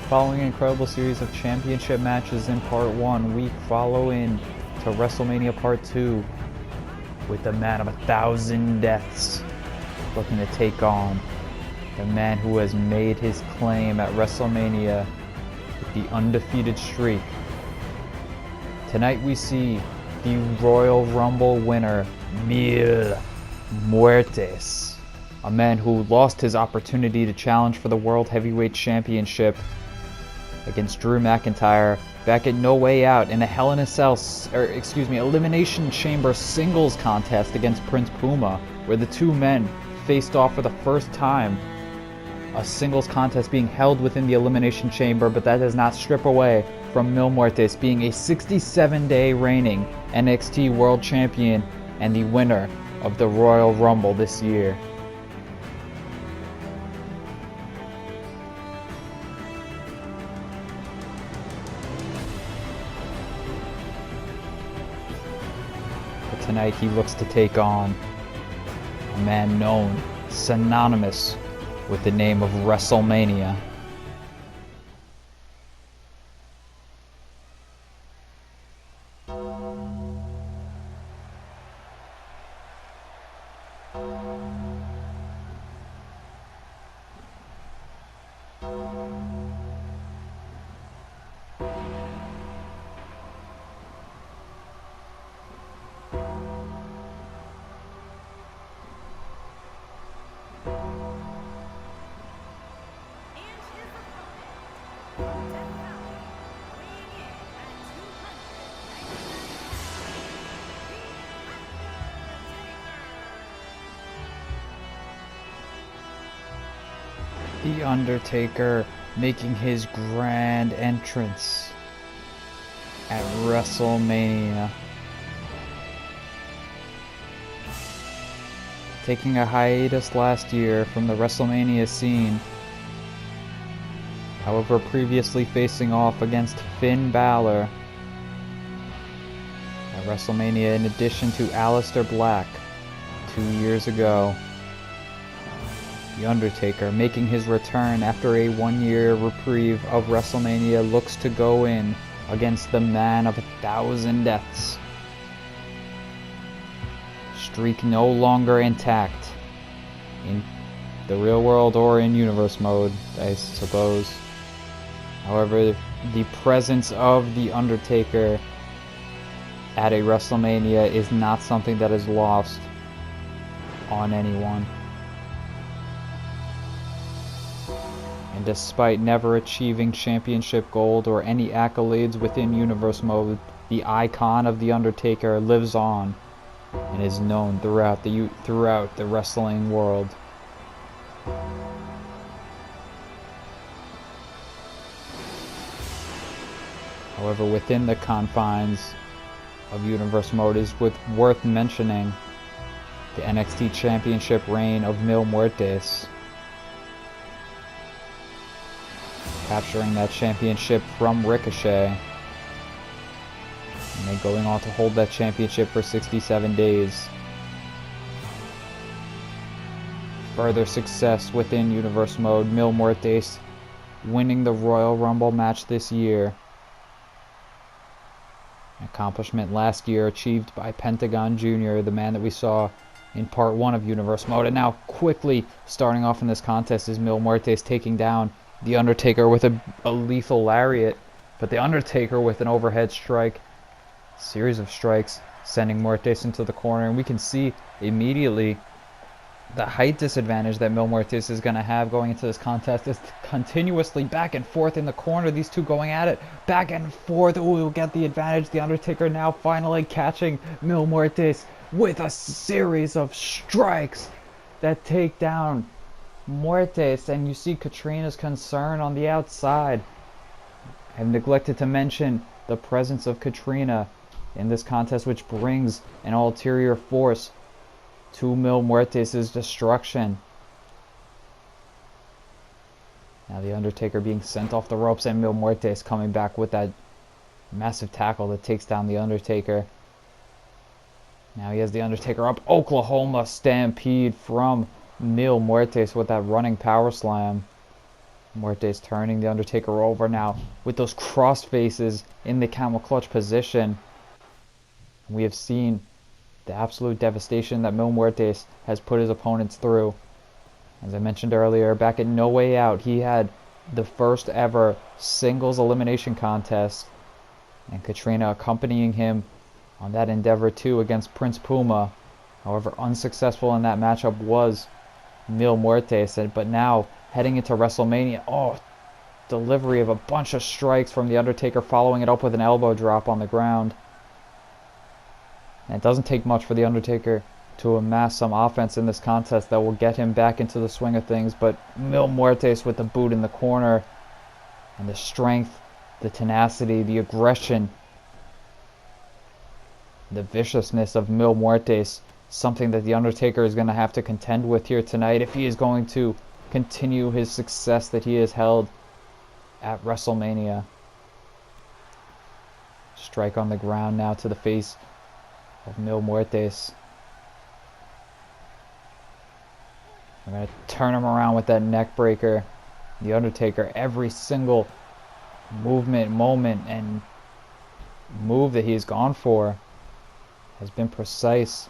Following an incredible series of championship matches in Part 1, we follow in to WrestleMania Part 2 with the man of 1,000 deaths looking to take on the man who has made his claim at WrestleMania with the undefeated streak. Tonight we see the Royal Rumble winner, Muertes, a man who lost his opportunity to challenge for the World Heavyweight Championship against Drew McIntyre back at No Way Out in a Hell in a Cell, Elimination Chamber singles contest against Prince Puma, where the two men faced off for the first time. A singles contest being held within the Elimination Chamber, but that does not strip away from Muertes being a 67-day reigning NXT World Champion and the winner of the Royal Rumble this year. But tonight he looks to take on a man known, synonymous with the name of Wrestlemania. The Undertaker making his grand entrance at WrestleMania. Taking a hiatus last year from the WrestleMania scene. However, previously facing off against Finn Balor at WrestleMania in addition to Aleister Black 2 years ago. The Undertaker, making his return after a 1-year reprieve of WrestleMania, looks to go in against the man of 1,000 deaths. Streak no longer intact in the real world or in universe mode, I suppose. However, the presence of the Undertaker at a WrestleMania is not something that is lost on anyone. And despite never achieving championship gold or any accolades within universe mode, the icon of The Undertaker lives on and is known throughout the wrestling world. However, within the confines of universe mode is worth mentioning the NXT Championship reign of Muertes, capturing that championship from Ricochet, and then going on to hold that championship for 67 days. Further success within universe mode, Muertes winning the Royal Rumble match this year. An accomplishment last year achieved by Pentagon Jr., the man that we saw in Part 1 of universe mode. And now quickly starting off in this contest is Muertes taking down The Undertaker with a lethal lariat, but The Undertaker with an overhead strike, series of strikes, sending Muertes into the corner, and we can see immediately the height disadvantage that Muertes is going to have going into this contest. Is continuously back and forth in the corner, these two going at it, back and forth. Ooh, we'll get the advantage. The Undertaker now finally catching Muertes with a series of strikes that take down Muertes, and you see Catrina's concern on the outside. I've neglected to mention the presence of Catrina in this contest, which brings an ulterior force to Muertes' destruction. Now the Undertaker being sent off the ropes, and Muertes coming back with that massive tackle that takes down the Undertaker. Now he has the Undertaker up. Oklahoma Stampede from Muertes with that running power slam. Muertes turning the Undertaker over now with those cross faces in the camel clutch position. We have seen the absolute devastation that Mil Muertes has put his opponents through. As I mentioned earlier, back at No Way Out, he had the first ever singles elimination contest, and Catrina accompanying him on that endeavor too against Prince Puma. However, unsuccessful in that matchup was Mil Muertes, but now heading into WrestleMania, delivery of a bunch of strikes from The Undertaker, following it up with an elbow drop on the ground. And it doesn't take much for The Undertaker to amass some offense in this contest that will get him back into the swing of things, but Mil Muertes with the boot in the corner, and the strength, the tenacity, the aggression, the viciousness of Mil Muertes, something that The Undertaker is going to have to contend with here tonight if he is going to continue his success that he has held at WrestleMania. Strike on the ground now to the face of Mil Muertes. I'm going to turn him around with that neck breaker. The Undertaker, every single movement, moment, and move that he's gone for has been precise.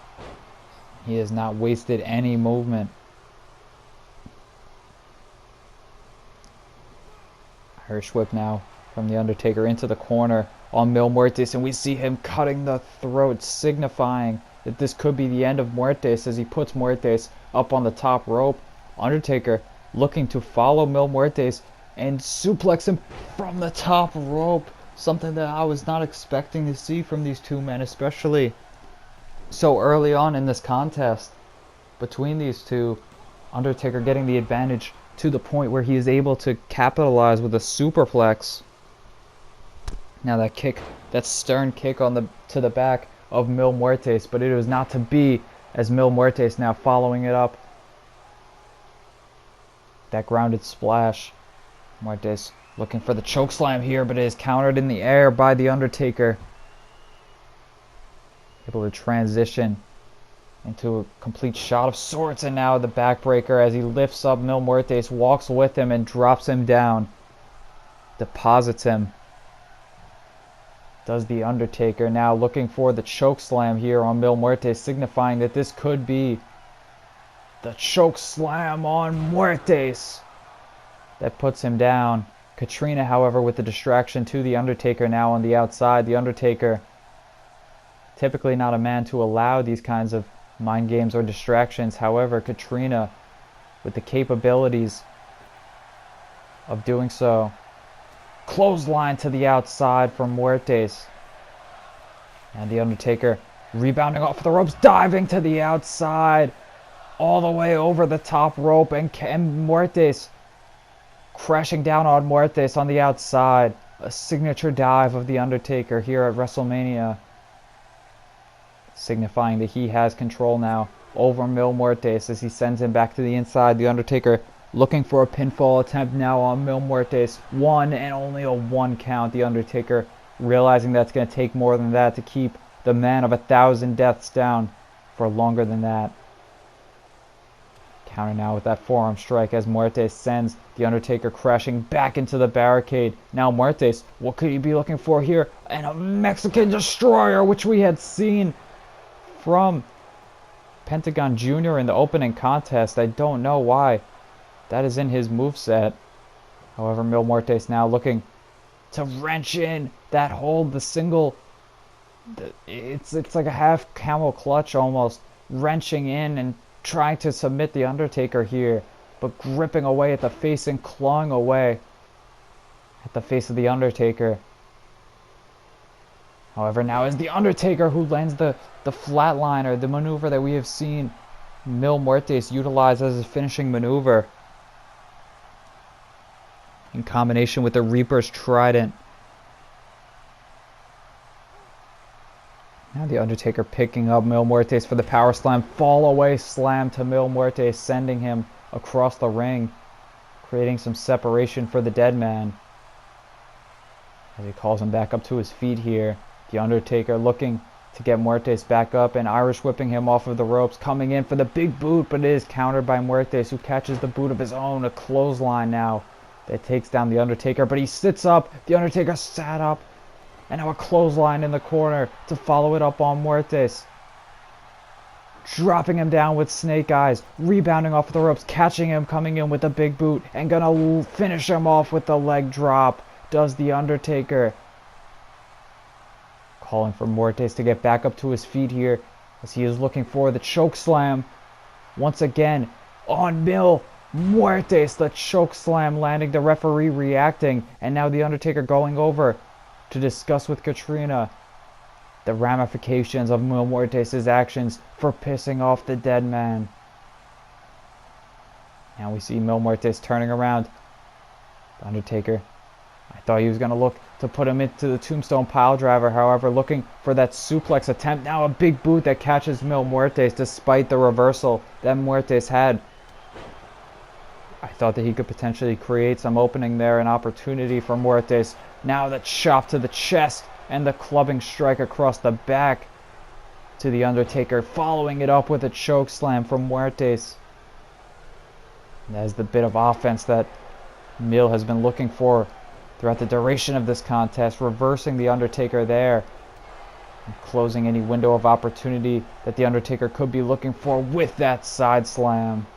He has not wasted any movement. Irish whip now from The Undertaker into the corner on Mil Muertes, and we see him cutting the throat, signifying that this could be the end of Muertes as he puts Muertes up on the top rope. Undertaker looking to follow Mil Muertes and suplex him from the top rope, something that I was not expecting to see from these two men, especially so early on in this contest between these two. Undertaker getting the advantage to the point where he is able to capitalize with a superplex. Now that kick, that stern kick on to the back of Mil Muertes, but it was not to be, as Mil Muertes now following it up. That grounded splash. Muertes looking for the chokeslam here, but it is countered in the air by The Undertaker. Able to transition into a complete shot of sorts, and now the backbreaker as he lifts up Mil Muertes, walks with him and drops him down. Deposits him. Does The Undertaker now looking for the chokeslam here on Mil Muertes, signifying that this could be the chokeslam on Muertes that puts him down. Catrina, however, with the distraction to The Undertaker now on the outside. The Undertaker, typically not a man to allow these kinds of mind games or distractions. However, Catrina, with the capabilities of doing so. Clothesline to the outside from Muertes. And The Undertaker rebounding off the ropes, diving to the outside, all the way over the top rope, and Muertes crashing down on Muertes on the outside. A signature dive of The Undertaker here at WrestleMania, signifying that he has control now over Mil Muertes as he sends him back to the inside. The Undertaker looking for a pinfall attempt now on Mil Muertes. One and only a 1 count. The Undertaker realizing that's going to take more than that to keep the man of 1,000 deaths down for longer than that. Counter now with that forearm strike as Muertes sends The Undertaker crashing back into the barricade. Now Muertes, what could he be looking for here? And a Mexican Destroyer, which we had seen from Pentagon Jr. in the opening contest. I don't know why that is in his moveset. However, Mil Muertes now looking to wrench in that hold, the single. It's like a half camel clutch almost, wrenching in and trying to submit The Undertaker here, but gripping away at the face and clawing away at the face of The Undertaker. However, now is The Undertaker who lands the flatliner, the maneuver that we have seen Mil Muertes utilize as his finishing maneuver, in combination with the Reaper's Trident. Now The Undertaker picking up Mil Muertes for the power slam. Fall away slam to Mil Muertes, sending him across the ring, creating some separation for the dead man. As he calls him back up to his feet here. The Undertaker looking to get Muertes back up and Irish whipping him off of the ropes, coming in for the big boot, but it is countered by Muertes, who catches the boot of his own. A clothesline now. that takes down the Undertaker, but he sits up. The Undertaker sat up. And now a clothesline in the corner to follow it up on Muertes. Dropping him down with snake eyes, rebounding off the ropes, catching him, coming in with a big boot, and gonna finish him off with the leg drop. Does the Undertaker. Calling for Muertes to get back up to his feet here as he is looking for the choke slam. Once again on Mil Muertes, the choke slam landing, the referee reacting, and now the Undertaker going over to discuss with Catrina the ramifications of Mil Muertes' actions for pissing off the dead man. Now we see Mil Muertes turning around. The Undertaker, I thought he was going to look to put him into the tombstone piledriver, however, looking for that suplex attempt. Now a big boot that catches Mil Muertes despite the reversal that Muertes had. I thought that he could potentially create some opening there, an opportunity for Muertes. Now the chop to the chest and the clubbing strike across the back to the Undertaker, following it up with a choke slam from Muertes. And that is the bit of offense that Mil has been looking for throughout the duration of this contest, reversing the Undertaker there and closing any window of opportunity that the Undertaker could be looking for with that side slam.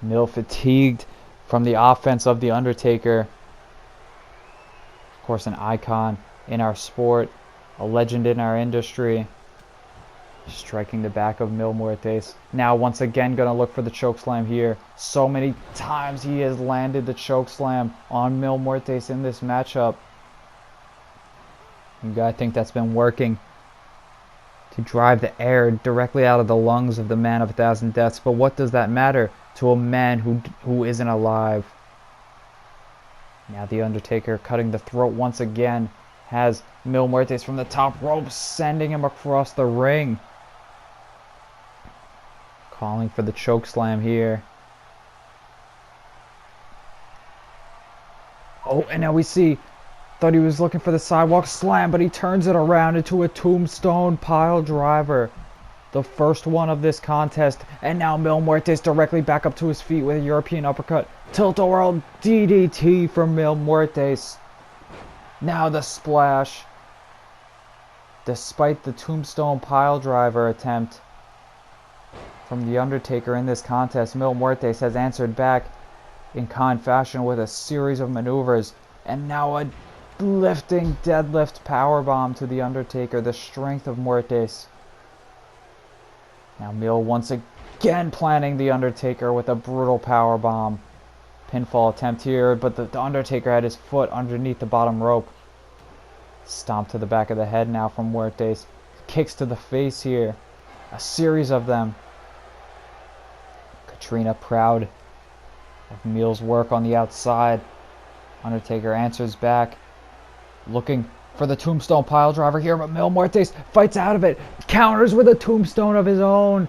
Mil fatigued from the offense of the Undertaker. Of course, an icon in our sport, a legend in our industry. Striking the back of Mil Muertes. Now once again going to look for the chokeslam here. So many times he has landed the chokeslam on Mil Muertes in this matchup. You gotta think that's been working to drive the air directly out of the lungs of the man of 1,000 deaths. But what does that matter to a man who isn't alive? Now the Undertaker cutting the throat once again has Mil Muertes from the top rope, sending him across the ring. Calling for the choke slam here. Oh, and now we see, thought he was looking for the sidewalk slam, but he turns it around into a tombstone pile driver. The first one of this contest. And now Mil Muertes directly back up to his feet with a European uppercut. Tilt-a-whirl DDT from Mil Muertes. Now the splash. Despite the tombstone pile driver attempt from the Undertaker in this contest, Mil Muertes has answered back in kind fashion with a series of maneuvers. And now a lifting deadlift powerbomb to the Undertaker. The strength of Muertes. Now Mil once again planning the Undertaker with a brutal powerbomb. Pinfall attempt here, but the Undertaker had his foot underneath the bottom rope. Stomp to the back of the head now from Muertes. Kicks to the face here. A series of them. Catrina proud of Mil's work on the outside. Undertaker answers back, looking for the tombstone pile driver here, but Mil Muertes fights out of it. Counters with a tombstone of his own.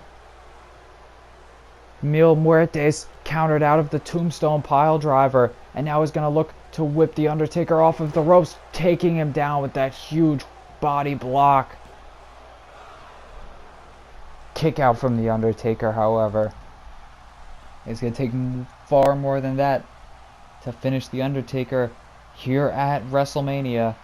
Mil Muertes countered out of the tombstone pile driver, and now is going to look to whip the Undertaker off of the ropes, taking him down with that huge body block. Kick out from the Undertaker, however. It's going to take far more than that to finish the Undertaker here at WrestleMania.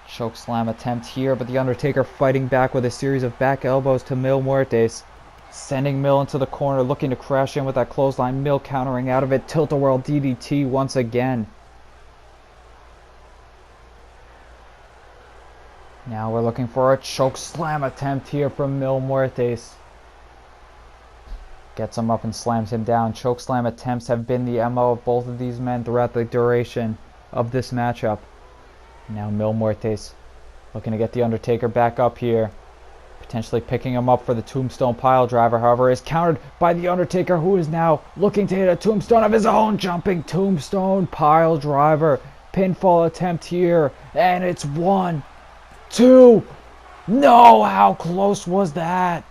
Chokeslam attempt here, but the Undertaker fighting back with a series of back elbows to Mil Muertes, sending Mil into the corner, looking to crash in with that clothesline. Mil countering out of it. Tilt-a-whirl DDT once again. Now we're looking for a chokeslam attempt here from Mil Muertes. Gets him up and slams him down. Chokeslam attempts have been the MO of both of these men throughout the duration of this matchup. Now Mil Muertes looking to get the Undertaker back up here. Potentially picking him up for the tombstone pile driver, however, is countered by the Undertaker, who is now looking to hit a tombstone of his own. Jumping tombstone pile driver. Pinfall attempt here. And it's 1, 2. No, how close was that?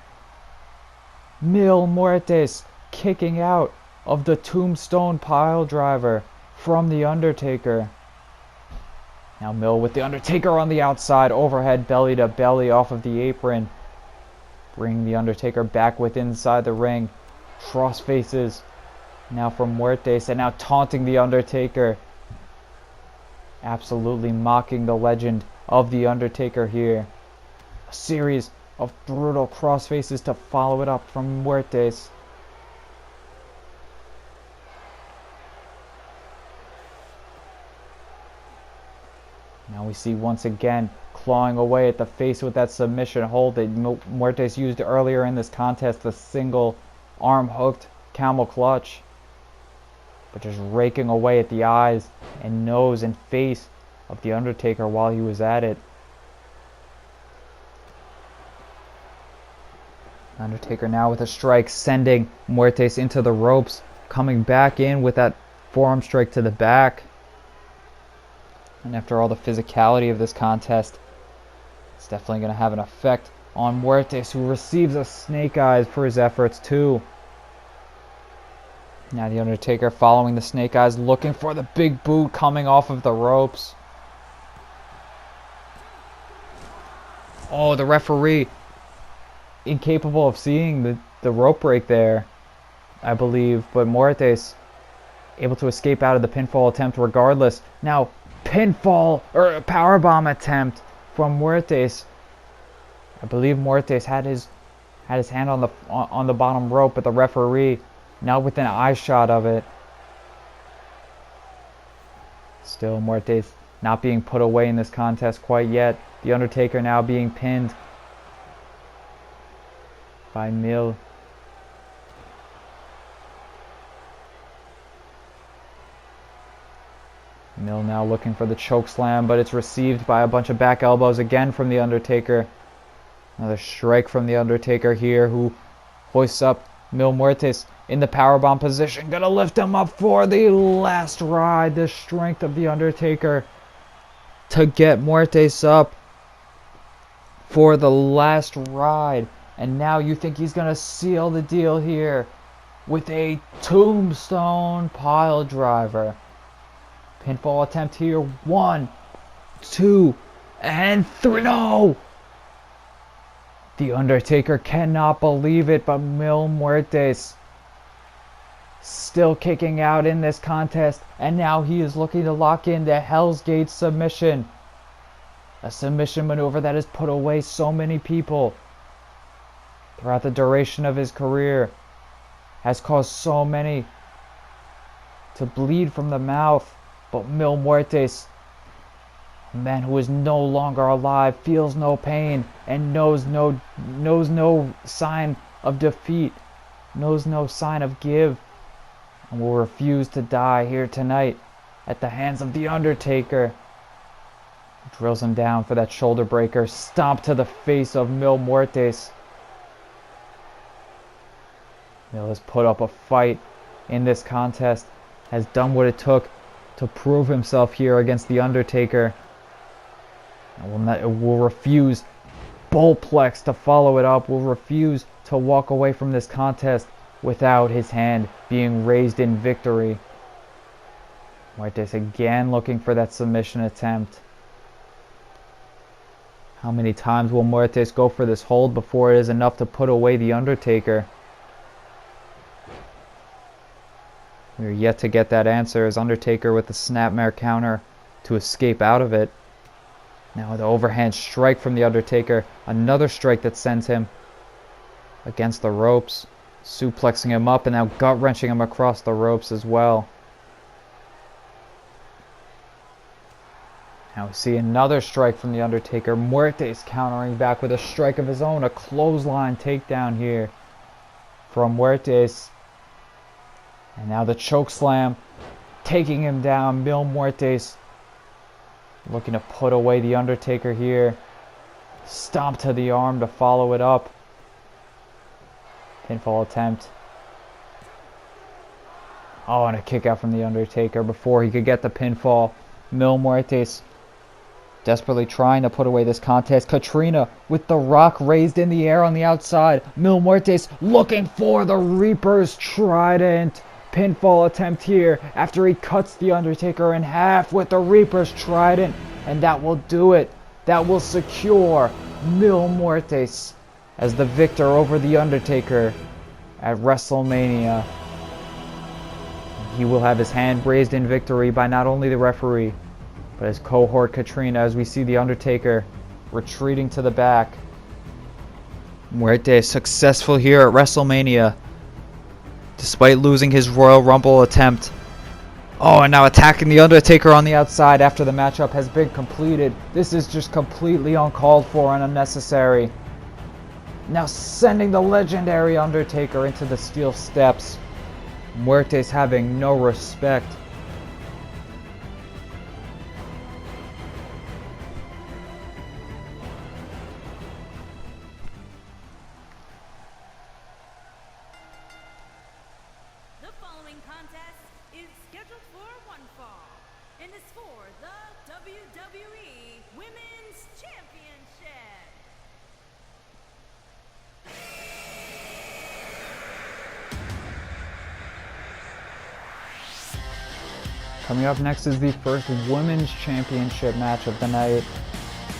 Mil Muertes kicking out of the tombstone pile driver from the Undertaker. Now Mil with the Undertaker on the outside, overhead belly to belly off of the apron. Bring the Undertaker back within inside the ring. Cross faces. Now from Muertes, and now taunting the Undertaker. Absolutely mocking the legend of the Undertaker here. A series of brutal cross faces to follow it up from Muertes. Now we see once again clawing away at the face with that submission hold that Muertes used earlier in this contest, the single arm hooked camel clutch. But just raking away at the eyes and nose and face of the Undertaker while he was at it. Undertaker now with a strike, sending Muertes into the ropes, coming back in with that forearm strike to the back. And after all the physicality of this contest, it's definitely going to have an effect on Muertes, who receives a snake eyes for his efforts too. Now the Undertaker following the snake eyes, looking for the big boot coming off of the ropes. Oh, the referee incapable of seeing the rope break there, I believe. But Muertes able to escape out of the pinfall attempt regardless. Now pinfall or powerbomb attempt from Muertes. I believe Muertes had his hand on the bottom rope, but the referee now within an eye shot of it. Still Muertes not being put away in this contest quite yet. The Undertaker now being pinned by Mill. Mill now looking for the choke slam, but it's received by a bunch of back elbows again from the Undertaker. Another strike from the Undertaker here, who hoists up Mil Muertes in the powerbomb position. Gonna lift him up for the last ride. The strength of the Undertaker to get Muertes up for the last ride. And now you think he's gonna seal the deal here with a tombstone pile driver. Pinfall attempt here. 1, 2, and 3. No! The Undertaker cannot believe it, but Mil Muertes still kicking out in this contest, and now he is looking to lock in the Hell's Gate submission. A submission maneuver that has put away so many people throughout the duration of his career, has caused so many to bleed from the mouth. But Mil Muertes, a man who is no longer alive, feels no pain, and knows no sign of defeat, knows no sign of give, and will refuse to die here tonight at the hands of the Undertaker. Drills him down for that shoulder breaker, stomp to the face of Mil Muertes. Mil has put up a fight in this contest, has done what it took to prove himself here against the Undertaker, and will refuse Bullplex to follow it up, will refuse to walk away from this contest without his hand being raised in victory. Muertes again looking for that submission attempt. How many times will Muertes go for this hold before it is enough to put away the Undertaker? We're yet to get that answer, as Undertaker with the snapmare counter to escape out of it. Now the overhand strike from the Undertaker. Another strike that sends him against the ropes. Suplexing him up and now gut-wrenching him across the ropes as well. Now we see another strike from the Undertaker. Muertes countering back with a strike of his own. A clothesline takedown here from Muertes. And now the choke slam, taking him down. Mil Muertes looking to put away the Undertaker here. Stomp to the arm to follow it up. Pinfall attempt. Oh, and a kick out from the Undertaker before he could get the pinfall. Mil Muertes desperately trying to put away this contest. Catrina with the Rock raised in the air on the outside. Mil Muertes looking for the Reaper's Trident. Pinfall attempt here after he cuts the Undertaker in half with the Reaper's Trident. And that will do it. That will secure Mil Muertes as the victor over The Undertaker at WrestleMania. He will have his hand raised in victory by not only the referee, but his cohort Catrina, as we see The Undertaker retreating to the back. Muertes successful here at WrestleMania, despite losing his Royal Rumble attempt. Oh, and now attacking The Undertaker on the outside after the matchup has been completed. This is just completely uncalled for and unnecessary. Now sending the legendary Undertaker into the steel steps. Muertes having no respect. The following contest is scheduled for one fall and is for the WWE Women's Championship. Coming up next is the first Women's Championship match of the night.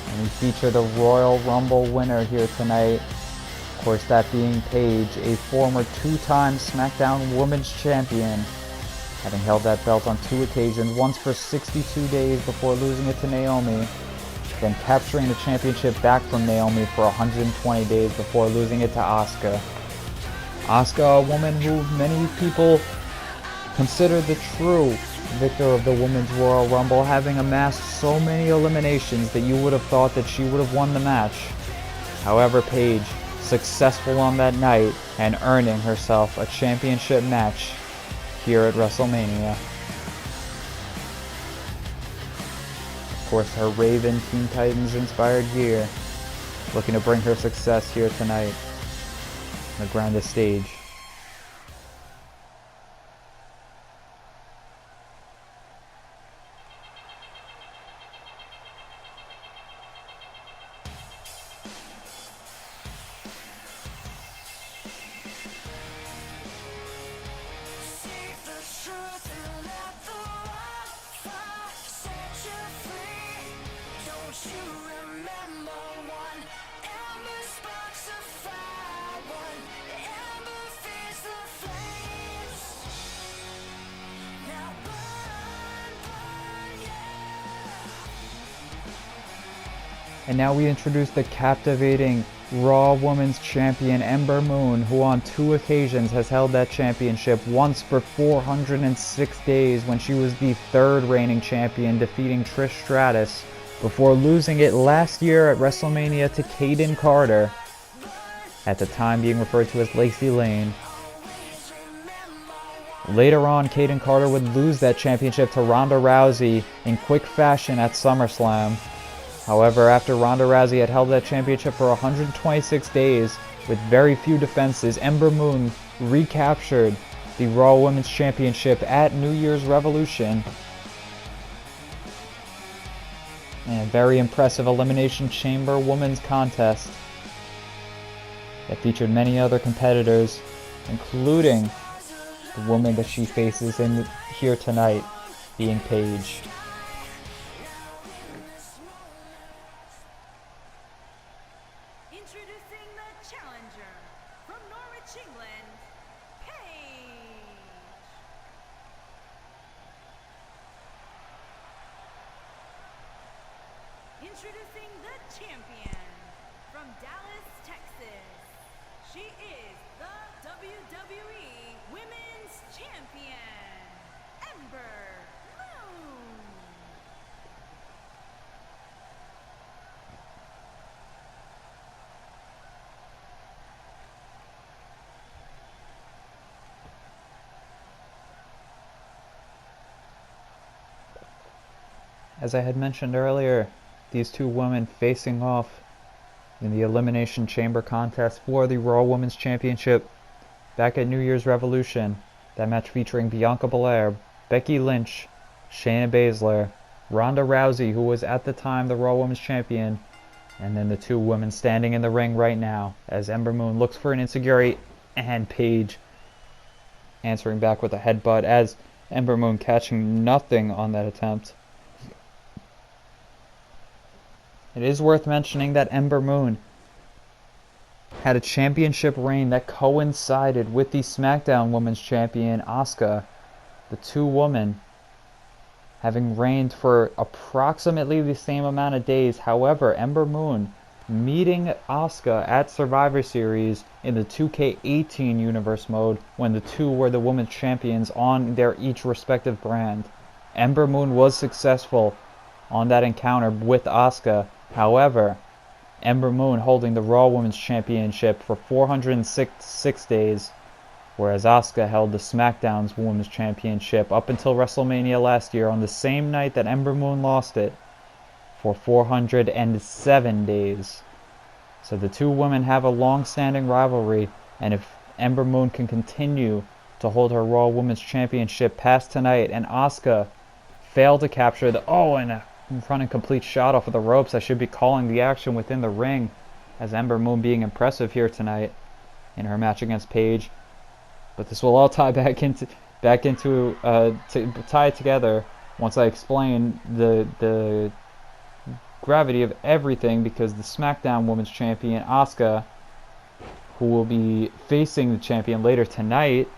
And we feature the Royal Rumble winner here tonight. Of course, that being Paige, a former two-time SmackDown Women's Champion, having held that belt on 2 occasions, once for 62 days before losing it to Naomi, then capturing the championship back from Naomi for 120 days before losing it to Asuka. Asuka, a woman who many people consider the true victor of the Women's Royal Rumble, having amassed so many eliminations that you would have thought that she would have won the match. However, Paige, successful on that night and earning herself a championship match here at WrestleMania. Of course, her Raven Teen Titans inspired gear, looking to bring her success here tonight on the grandest stage. And now we introduce the captivating Raw Women's Champion Ember Moon, who on 2 occasions has held that championship, once for 406 days when she was the 3rd reigning champion, defeating Trish Stratus, before losing it last year at WrestleMania to Kaden Carter, at the time being referred to as Lacey Lane. Later on, Kaden Carter would lose that championship to Ronda Rousey in quick fashion at SummerSlam. However, after Ronda Rousey had held that championship for 126 days with very few defenses, Ember Moon recaptured the Raw Women's Championship at New Year's Revolution. And a very impressive Elimination Chamber Women's contest that featured many other competitors, including the woman that she faces in here tonight, being Paige. Introducing the challenger from Norwich, England, Paige. Introducing the champion from Dallas, Texas. She is the WWE Women's Champion, Ember Moon. As I had mentioned earlier, these two women facing off in the Elimination Chamber contest for the Raw Women's Championship back at New Year's Revolution. That match featuring Bianca Belair, Becky Lynch, Shayna Baszler, Ronda Rousey, who was at the time the Raw Women's Champion, and then the two women standing in the ring right now as Ember Moon looks for an enziguri and Paige answering back with a headbutt, as Ember Moon catching nothing on that attempt. It is worth mentioning that Ember Moon had a championship reign that coincided with the SmackDown Women's Champion Asuka. The two women having reigned for approximately the same amount of days. However, Ember Moon meeting Asuka at Survivor Series in the 2K18 universe mode when the two were the women's champions on their each respective brand. Ember Moon was successful on that encounter with Asuka. However, Ember Moon holding the Raw Women's Championship for 406 days, whereas Asuka held the SmackDown's Women's Championship up until WrestleMania last year on the same night that Ember Moon lost it for 407 days. So the two women have a long-standing rivalry, and if Ember Moon can continue to hold her Raw Women's Championship past tonight, and Asuka failed to capture the and a running complete shot off of the ropes, I should be calling the action within the ring, as Ember Moon being impressive here tonight in her match against Paige. But this will all tie tie it together once I explain the gravity of everything, because the SmackDown Women's Champion Asuka, who will be facing the champion later tonight,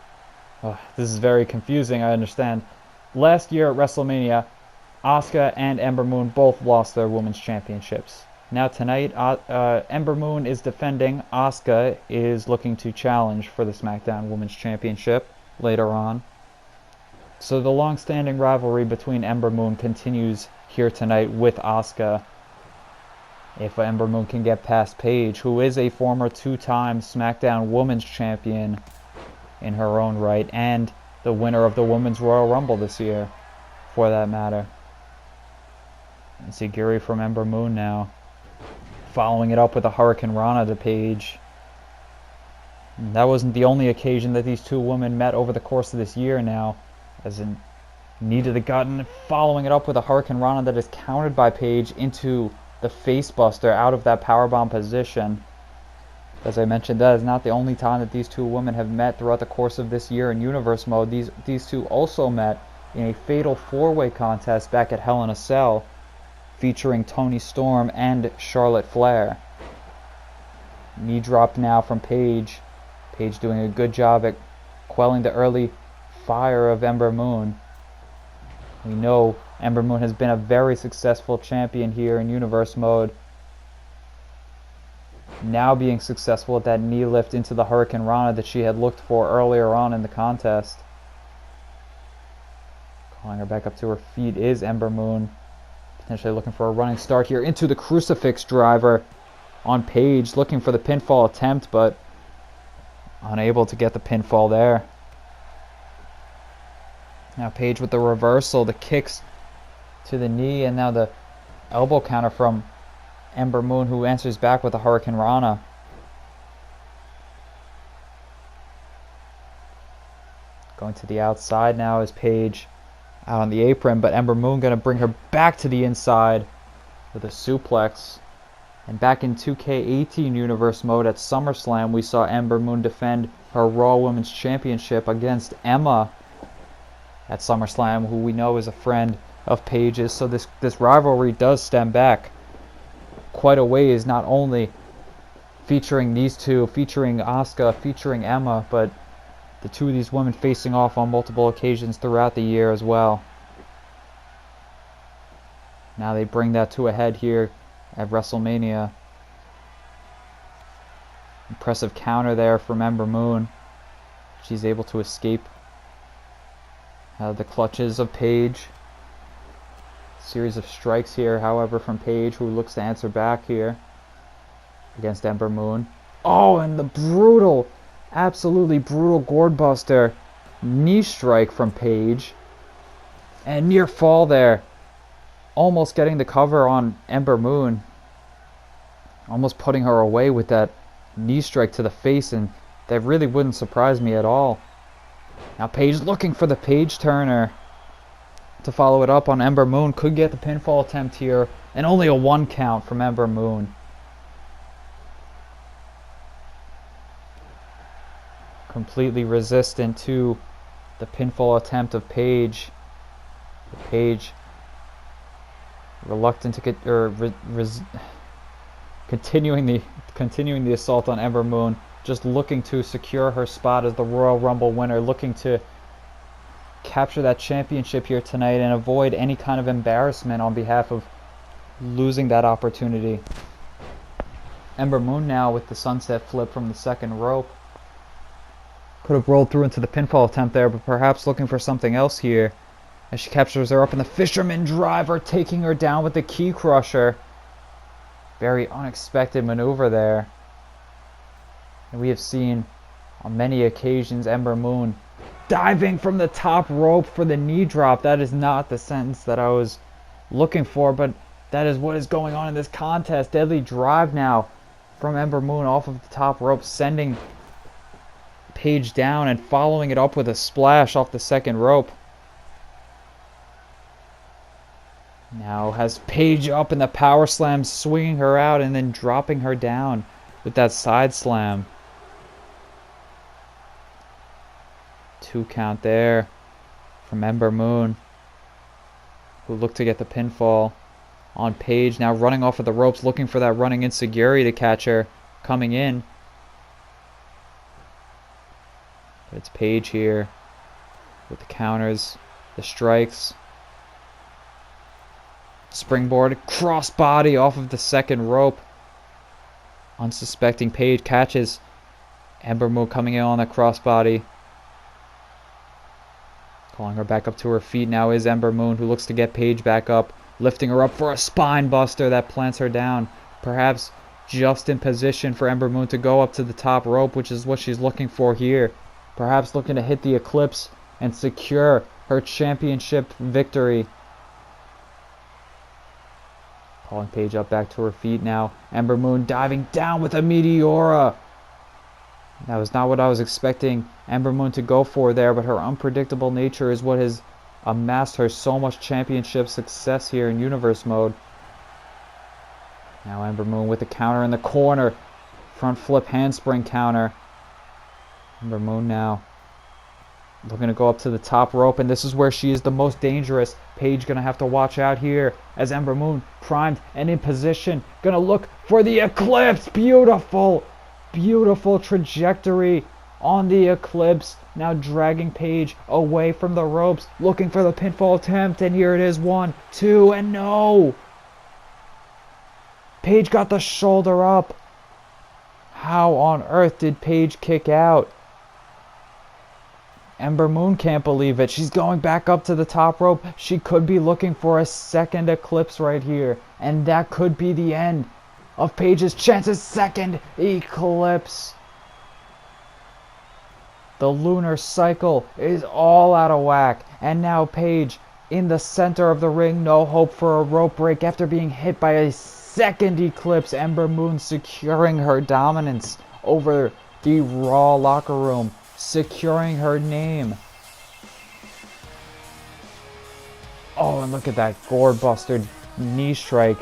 this is very confusing, I understand. Last year at WrestleMania, Asuka and Ember Moon both lost their women's championships. Now tonight, Ember Moon is defending. Asuka is looking to challenge for the SmackDown Women's Championship later on. So the long-standing rivalry between Ember Moon continues here tonight with Asuka. If Ember Moon can get past Paige, who is a former two-time SmackDown Women's Champion in her own right, and the winner of the Women's Royal Rumble this year, for that matter. And Siguri from Ember Moon now, following it up with a Hurricane Rana to Paige. And that wasn't the only occasion that these two women met over the course of this year now, as in knee to the gut, and following it up with a Hurricane Rana that is countered by Paige into the face buster out of that powerbomb position. As I mentioned, that is not the only time that these two women have met throughout the course of this year in universe mode. These two also met in a fatal four-way contest back at Hell in a Cell, featuring Toni Storm and Charlotte Flair. Knee drop now from Paige. Paige doing a good job at quelling the early fire of Ember Moon. We know Ember Moon has been a very successful champion here in universe mode. Now being successful at that knee lift into the Hurricane Rana that she had looked for earlier on in the contest. Calling her back up to her feet is Ember Moon. Potentially looking for a running start here into the crucifix driver on Paige. Looking for the pinfall attempt, but unable to get the pinfall there. Now Paige with the reversal, the kicks to the knee, and now the elbow counter from Ember Moon, who answers back with a Hurricane Rana. Going to the outside now is Paige out on the apron, but Ember Moon going to bring her back to the inside with a suplex. And back in 2K18 universe mode at SummerSlam, we saw Ember Moon defend her Raw Women's Championship against Emma at SummerSlam, who we know is a friend of Paige's. So this rivalry does stem back quite a ways, not only featuring these two, featuring Asuka, featuring Emma, but the two of these women facing off on multiple occasions throughout the year as well. Now they bring that to a head here at WrestleMania. Impressive counter there from Ember Moon. She's able to escape the clutches of Paige. Series of strikes here, however, from Paige, who looks to answer back here against Ember Moon. Oh, and the brutal, absolutely brutal gourd buster knee strike from Paige. And near fall there. Almost getting the cover on Ember Moon. Almost putting her away with that knee strike to the face, and that really wouldn't surprise me at all. Now Paige looking for the Paige turner to follow it up on Ember Moon. Could get the pinfall attempt here, and only a 1 count from Ember Moon. Completely resistant to the pinfall attempt of Paige. Paige reluctant to get, continuing the assault on Ember Moon, just looking to secure her spot as the Royal Rumble winner, looking to capture that championship here tonight and avoid any kind of embarrassment on behalf of losing that opportunity. Ember Moon now with the sunset flip from the second rope. Could have rolled through into the pinfall attempt there, but perhaps looking for something else here as she captures her up in the Fisherman Driver, taking her down with the Key Crusher. Very unexpected maneuver there. And we have seen on many occasions Ember Moon diving from the top rope for the knee drop. That is not the sentence that I was looking for, but that is what is going on in this contest. Deadly drive now from Ember Moon off of the top rope, sending Paige down and following it up with a splash off the second rope. Now has Paige up in the power slam, swinging her out and then dropping her down with that side slam. 2 count there from Ember Moon, who looked to get the pinfall on Paige. Now running off of the ropes, looking for that running enziguri to catch her coming in. But it's Paige here with the counters, the strikes. Springboard crossbody off of the second rope. Unsuspecting Paige catches Ember Moon coming in on the crossbody. Calling her back up to her feet now is Ember Moon, who looks to get Paige back up, lifting her up for a spine buster that plants her down. Perhaps just in position for Ember Moon to go up to the top rope, which is what she's looking for here. Perhaps looking to hit the Eclipse and secure her championship victory. Calling Paige up back to her feet now. Ember Moon diving down with a Meteora. That was not what I was expecting Ember Moon to go for there, but her unpredictable nature is what has amassed her so much championship success here in Universe Mode. Now Ember Moon with the counter in the corner. Front flip handspring counter. Ember Moon now looking to go up to the top rope, and this is where she is the most dangerous. Paige gonna have to watch out here as Ember Moon primed and in position. Gonna look for the Eclipse. Beautiful, beautiful trajectory on the Eclipse. Now dragging Paige away from the ropes, looking for the pinfall attempt, and here it is. 1, 2, and no! Paige got the shoulder up. How on earth did Paige kick out? Ember Moon can't believe it. She's going back up to the top rope. She could be looking for a second Eclipse right here, and that could be the end of Paige's chances. Second Eclipse. The lunar cycle is all out of whack, and now Paige in the center of the ring. No hope for a rope break after being hit by a second Eclipse. Ember Moon securing her dominance over the Raw locker room, securing her name. Oh, and look at that gourd buster knee strike.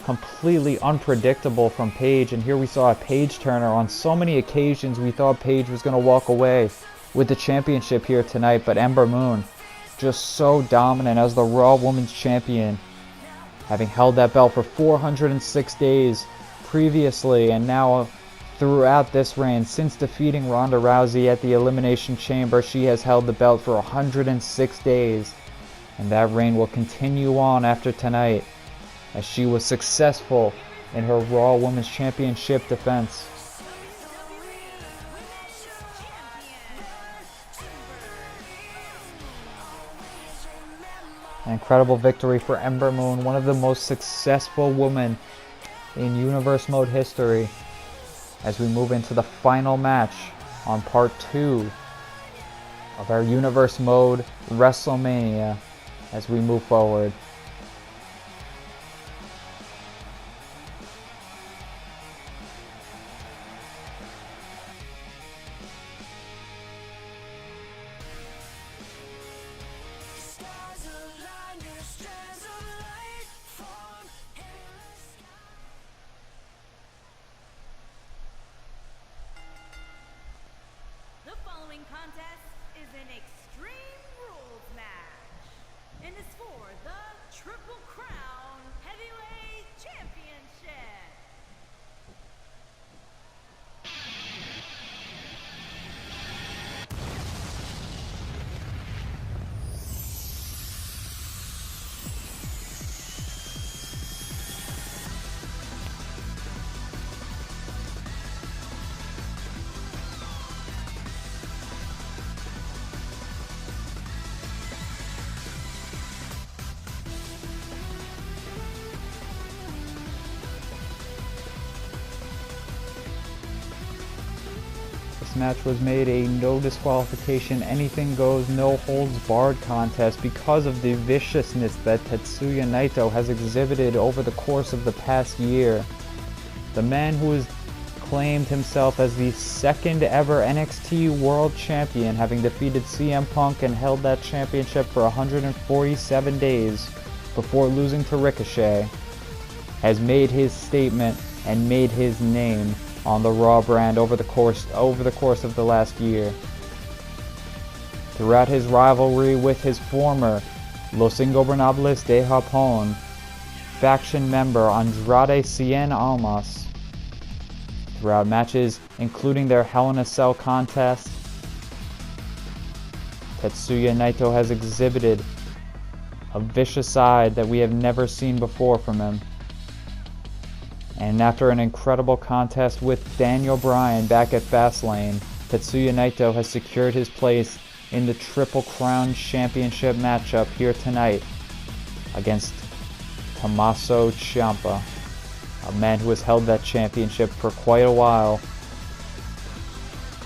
Completely unpredictable from Paige, and here we saw a Paige turner. On so many occasions we thought Paige was going to walk away with the championship here tonight, but Ember Moon just so dominant as the Raw Women's Champion, having held that belt for 406 days previously, and now throughout this reign, since defeating Ronda Rousey at the Elimination Chamber, she has held the belt for 106 days. And that reign will continue on after tonight, as she was successful in her Raw Women's Championship defense. An incredible victory for Ember Moon, one of the most successful women in Universe Mode history, as we move into the final match on part 2 of our Universe Mode Wrestlemania as we move forward. The following contest is an Extreme Rules match, and is for the Triple Crown Heavyweight Championship. This match was made a no disqualification, anything goes, no holds barred contest because of the viciousness that Tetsuya Naito has exhibited over the course of the past year. The man who has claimed himself as the second ever NXT World Champion, having defeated CM Punk and held that championship for 147 days before losing to Ricochet, has made his statement and made his name on the Raw brand over the course of the last year. Throughout his rivalry with his former Los Ingobernables de Japón faction member Andrade Cien Almas, throughout matches including their Hell in a Cell contest, Tetsuya Naito has exhibited a vicious side that we have never seen before from him. And after an incredible contest with Daniel Bryan back at Fastlane, Tetsuya Naito has secured his place in the Triple Crown Championship matchup here tonight against Tommaso Ciampa, a man who has held that championship for quite a while,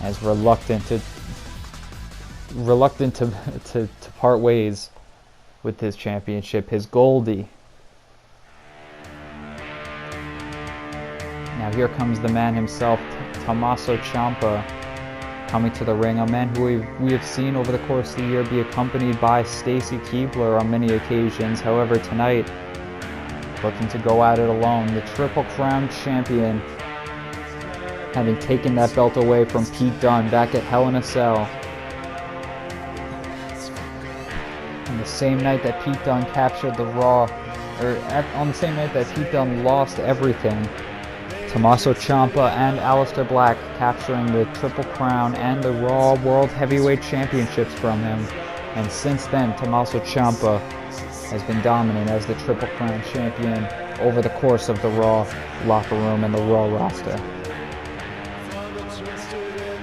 and is reluctant to part ways with his championship, his Goldie. Now here comes the man himself, Tommaso Ciampa, coming to the ring, a man who we have seen over the course of the year be accompanied by Stacy Keibler on many occasions. However, tonight, looking to go at it alone, the Triple Crown Champion, having taken that belt away from Pete Dunne back at Hell in a Cell. On the same night that Pete Dunne captured the Raw, on the same night that Pete Dunne lost everything, Tommaso Ciampa and Aleister Black capturing the Triple Crown and the Raw World Heavyweight Championships from him. And since then, Tommaso Ciampa has been dominant as the Triple Crown Champion over the course of the Raw locker room and the Raw roster.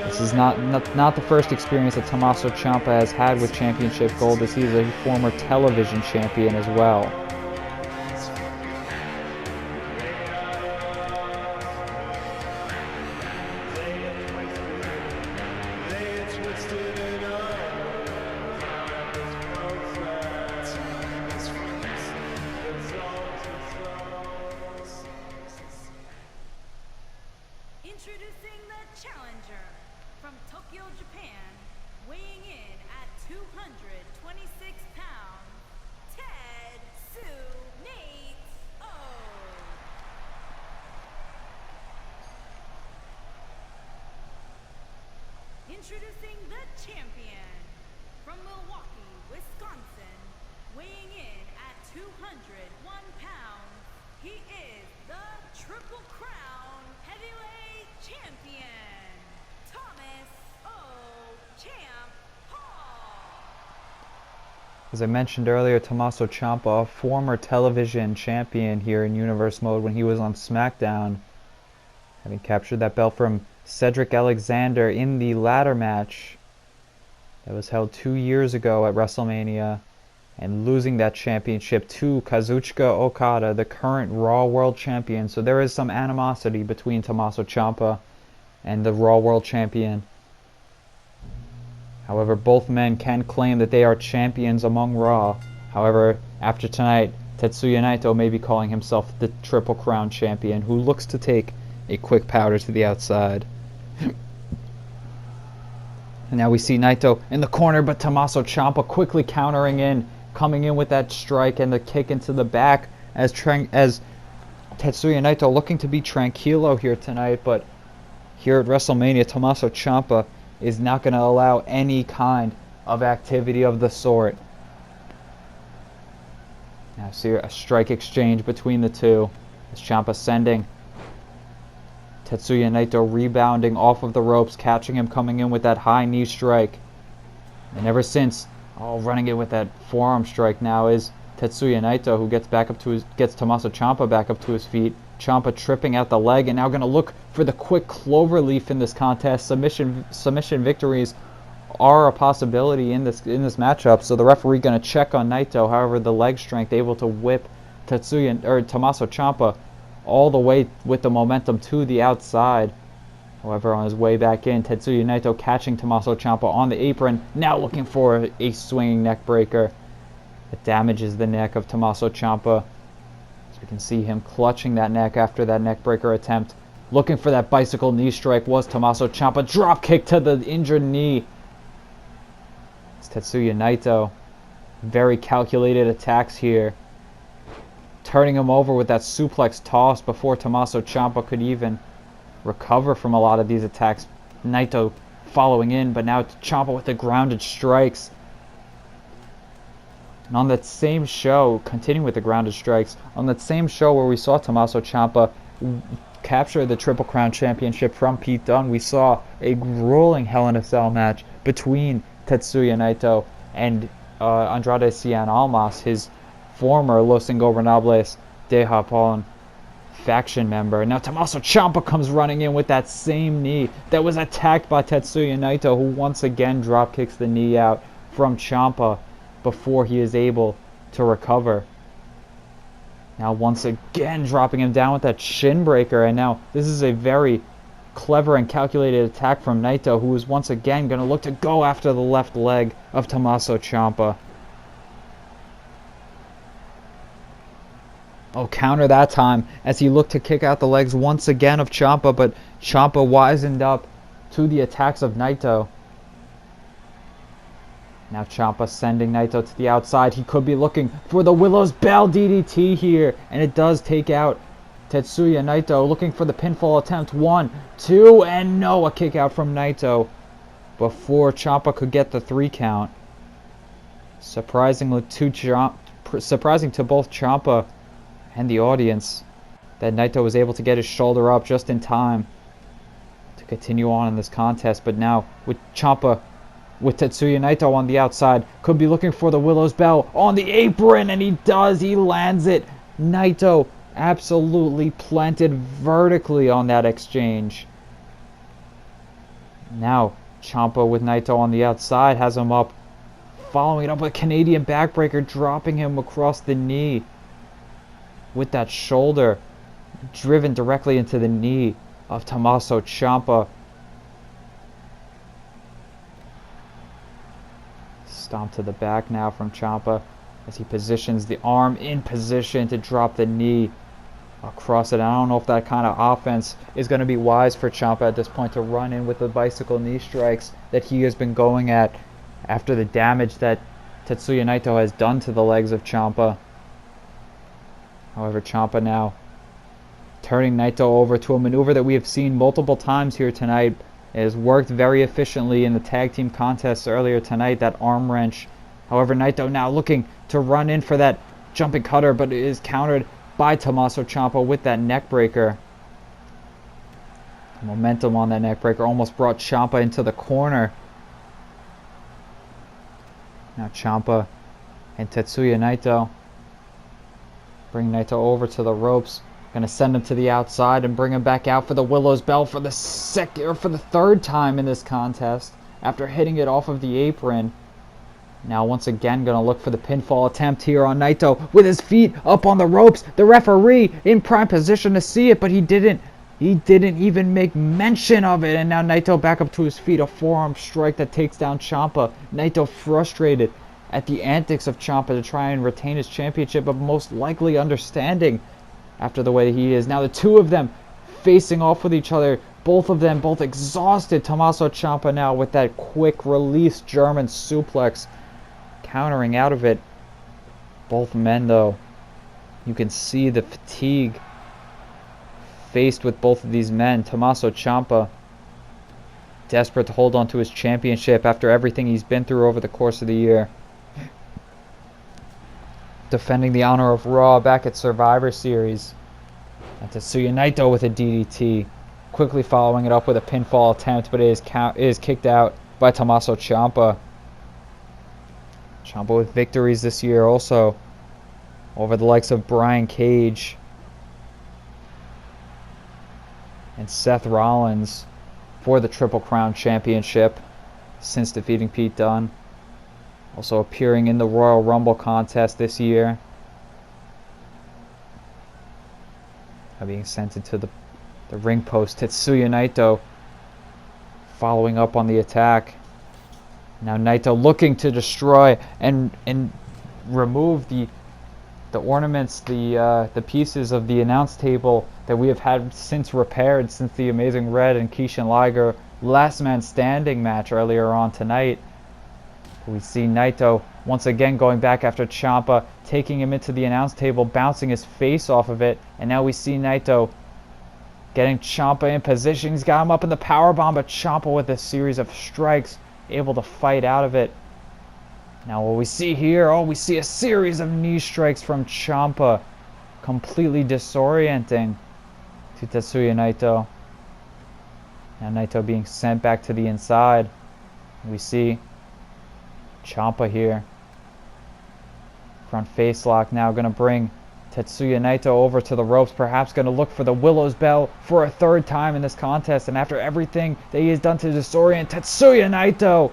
This is not the first experience that Tommaso Ciampa has had with championship gold, as he is a former television champion as well. Introducing the challenger from Tokyo, Japan, weighing in at 226 pounds, Tetsuya Naito. Introducing the champion from Milwaukee, Wisconsin, weighing in at 201 pounds, he is the Triple Crown Heavyweight Champion, Tommaso Ciampa. As I mentioned earlier, Tommaso Ciampa, a former television champion here in Universe Mode when he was on SmackDown, having captured that belt from Cedric Alexander in the ladder match that was held 2 years ago at WrestleMania, and losing that championship to Kazuchika Okada, the current Raw World Champion. So there is some animosity between Tommaso Ciampa and the Raw World Champion. However, both men can claim that they are champions among Raw. However, after tonight, Tetsuya Naito may be calling himself the Triple Crown Champion, who looks to take a quick powder to the outside. And now we see Naito in the corner, but Tommaso Ciampa quickly countering in, coming in with that strike and the kick into the back as Tetsuya Naito looking to be tranquilo here tonight. But here at WrestleMania, Tommaso Ciampa is not going to allow any kind of activity of the sort. Now see a strike exchange between the two, as Ciampa sending Tetsuya Naito rebounding off of the ropes, catching him coming in with that high knee strike. And ever since, running it with that forearm strike now is Tetsuya Naito, who gets Tommaso Ciampa back up to his feet. Ciampa tripping out the leg, and now going to look for the quick cloverleaf in this contest. Submission victories are a possibility in this matchup, so the referee going to check on Naito. However, the leg strength able to whip Tommaso Ciampa all the way with the momentum to the outside. However, on his way back in, Tetsuya Naito catching Tommaso Ciampa on the apron, now looking for a swinging neck breaker. It damages the neck of Tommaso Ciampa. So we can see him clutching that neck after that neck breaker attempt. Looking for that bicycle knee strike was Tommaso Ciampa. Drop kick to the injured knee. It's Tetsuya Naito. Very calculated attacks here. Turning him over with that suplex toss before Tommaso Ciampa could even recover from a lot of these attacks. Naito following in, but now Ciampa with the grounded strikes. And on that same show, continuing with the grounded strikes, on that same show where we saw Tommaso Ciampa capture the Triple Crown Championship from Pete Dunne, we saw a grueling Hell in a Cell match between Tetsuya Naito and Andrade Cien Almas, his former Los Ingobernables de Japón faction member. Now Tommaso Ciampa comes running in with that same knee that was attacked by Tetsuya Naito, who once again drop kicks the knee out from Ciampa before he is able to recover. Now once again dropping him down with that shin breaker, and now this is a very clever and calculated attack from Naito, who is once again going to look to go after the left leg of Tommaso Ciampa. Oh, counter that time as he looked to kick out the legs once again of Ciampa, but Ciampa wisened up to the attacks of Naito. Now Ciampa sending Naito to the outside. He could be looking for the Willow's Bell DDT here, and it does take out Tetsuya Naito, looking for the pinfall attempt. 1, 2, and no, a kick out from Naito before Ciampa could get the 3 count. Surprising to both Ciampa and the audience that Naito was able to get his shoulder up just in time to continue on in this contest. But now with Ciampa, with Tetsuya Naito on the outside, could be looking for the Willow's Bell on the apron, and he does. He lands it. Naito absolutely planted vertically on that exchange. Now Ciampa with Naito on the outside has him up, following it up with a Canadian backbreaker, dropping him across the knee with that shoulder driven directly into the knee of Tommaso Ciampa. Stomp to the back now from Ciampa as he positions the arm in position to drop the knee across it. I don't know if that kind of offense is going to be wise for Ciampa at this point, to run in with the bicycle knee strikes that he has been going at after the damage that Tetsuya Naito has done to the legs of Ciampa. However, Ciampa now turning Naito over to a maneuver that we have seen multiple times here tonight. It has worked very efficiently in the tag team contests earlier tonight, that arm wrench. However, Naito now looking to run in for that jumping cutter, but it is countered by Tommaso Ciampa with that neck breaker. The momentum on that neck breaker almost brought Ciampa into the corner. Now Ciampa and Tetsuya Naito bring Naito over to the ropes. Gonna send him to the outside and bring him back out for the Willow's Bell for the third time in this contest after hitting it off of the apron. Now once again gonna look for the pinfall attempt here on Naito with his feet up on the ropes. The referee in prime position to see it, but he didn't even make mention of it. And now Naito back up to his feet, a forearm strike that takes down Ciampa. Naito frustrated at the antics of Ciampa to try and retain his championship, but most likely understanding after the way he is. Now the two of them facing off with each other, both of them both exhausted. Tommaso Ciampa now with that quick release German suplex, countering out of it. Both men though, you can see the fatigue faced with both of these men. Tommaso Ciampa desperate to hold on to his championship after everything he's been through over the course of the year. Defending the honor of Raw back at Survivor Series. And Tetsuya Naito with a DDT, quickly following it up with a pinfall attempt, but it is kicked out by Tommaso Ciampa. Ciampa with victories this year also over the likes of Brian Cage and Seth Rollins for the Triple Crown Championship since defeating Pete Dunne. Also appearing in the Royal Rumble contest this year. Being sent into the ring post. Tetsuya Naito following up on the attack. Now Naito looking to destroy and remove the ornaments, the pieces of the announce table that we have had since repaired since the Amazing Red and Kishin Liger last man standing match earlier on tonight. We see Naito once again going back after Ciampa, taking him into the announce table, bouncing his face off of it, and now we see Naito getting Ciampa in position. He's got him up in the powerbomb, but Ciampa with a series of strikes, able to fight out of it. Now what we see here, we see a series of knee strikes from Ciampa, completely disorienting to Tetsuya Naito. Now Naito being sent back to the inside. We see Ciampa here. Front face lock now going to bring Tetsuya Naito over to the ropes, perhaps going to look for the Willow's Bell for a third time in this contest. And after everything that he has done to disorient Tetsuya Naito,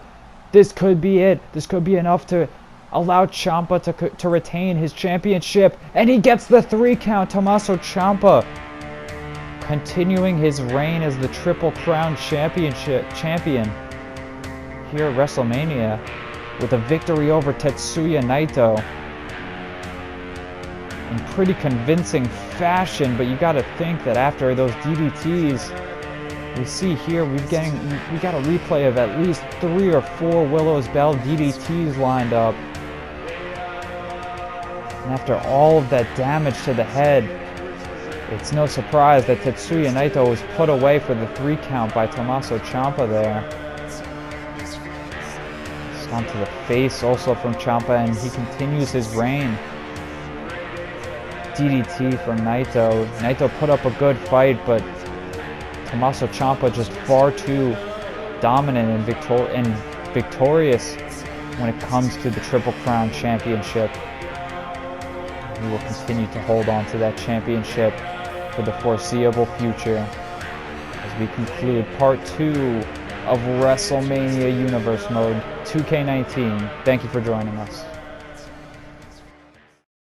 this could be it. This could be enough to allow Ciampa to retain his championship. And he gets the 3 count. Tommaso Ciampa continuing his reign as the Triple Crown champion here at WrestleMania with a victory over Tetsuya Naito in pretty convincing fashion. But you got to think that after those DDTs we see here, we got a replay of at least 3 or 4 Willow's Bell DDTs lined up. And after all of that damage to the head, it's no surprise that Tetsuya Naito was put away for the 3 count by Tommaso Ciampa there. It's onto the face also from Ciampa, and he continues his reign. DDT from Naito. Naito put up a good fight, but Tommaso Ciampa just far too dominant and victorious when it comes to the Triple Crown Championship. He will continue to hold on to that championship for the foreseeable future as we conclude part 2 of WrestleMania Universe Mode 2K19. Thank you for joining us.